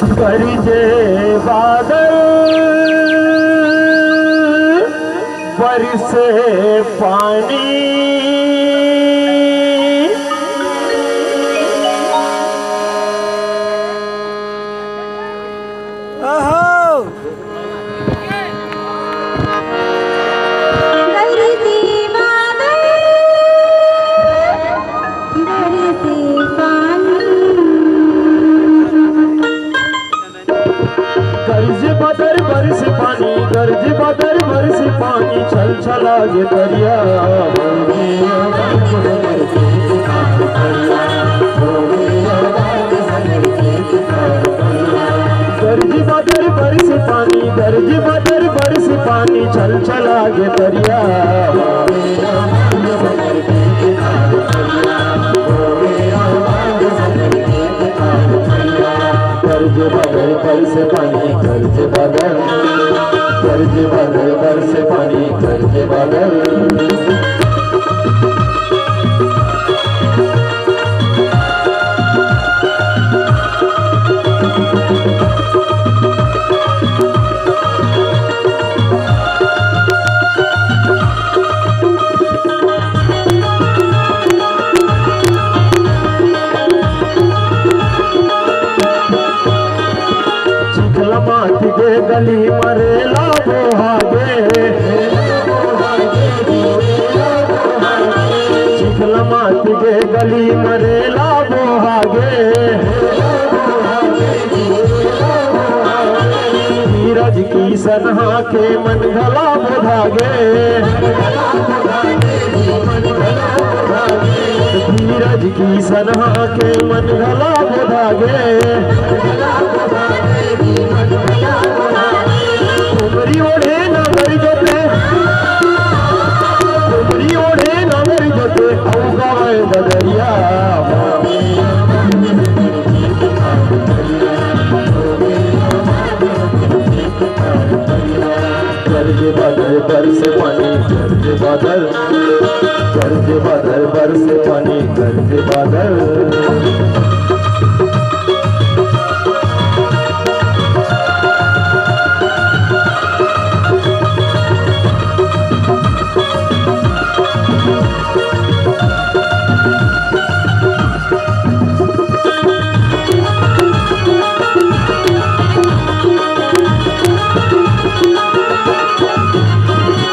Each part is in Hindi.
गरजे बादल बरसे पानी गरज बदर बरस पानी छल छला ये दरिया गरज बदर बरस पानी गरज बदर बरस पानी छल छला ये दरिया गरज बदर बरस पानी गरज बदर गरज बादल बरसे पानी गरज बादल गली मरेला बोहागे चिखला मात गे गली मरेला बोहागे धीरज की सनहा के मन घला बोधागे धीरज की सनहा के मन घला बोधागे उमरी ओढ़े ना मर जोते उमरी ओढ़े ना मर जोते औगा मैं दरिया गरज बादल बरस पानी गरज बादल गरज बादल बरस पानी गरज बादल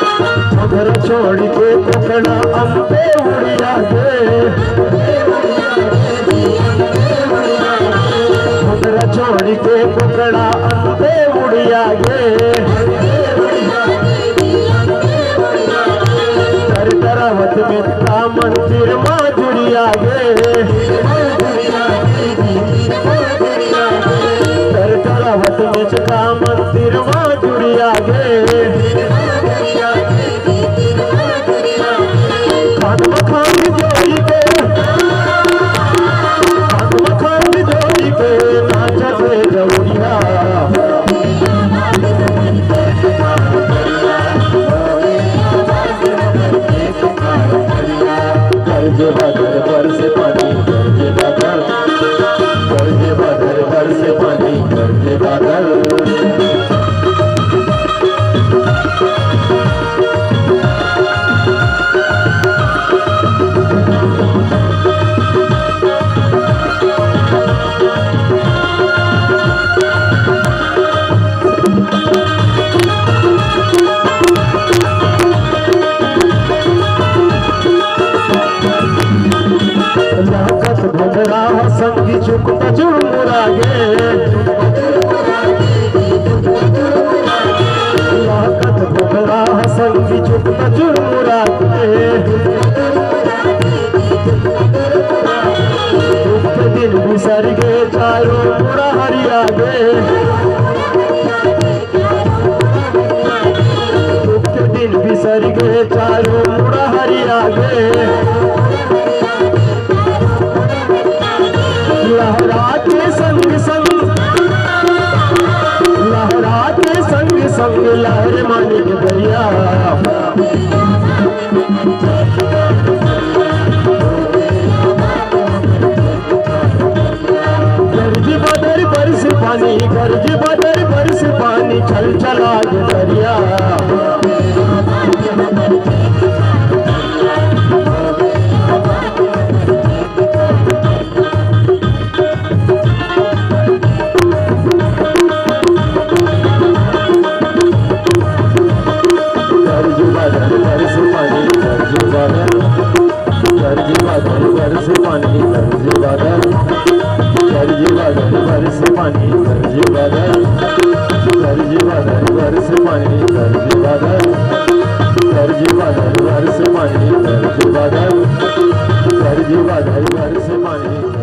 छोड़ के पकड़ा अम्बे उड़िया गे छोड़ के पकड़ा अम्बे उड़िया गे कर तरावत में का मंदिर माँ जुड़िया गे कर तरावत में का मंदिर माँ जुड़िया गे गरज बादल बरसे पानी गरज बादल गरज बादल बरसे पानी गरज बादल संगी चुप जुर्मुरागे लाकत बगड़ा संगी चुप जुर्मुरागे दुख दिन बिसर गे चारों बुरा हरिया गे दुख दिन बिसर गे चारों बुरा हरिया गे लहराते संग संग लहराते संग संग लहर मानिक दरिया गरज बदर बरस पानी, गरज बदर बरस पानी, चल चला ये दरिया। गरज बदर बरस पानी, गरज बदर, गरज बदर बरस पानी, गरज बदर, गरज बदर बरस पानी, गरज बदर, गरज बदर बरस पानी, गरज बदर, गरज बदर बरस पानी, गरज बदर, गरज बदर बरस पानी।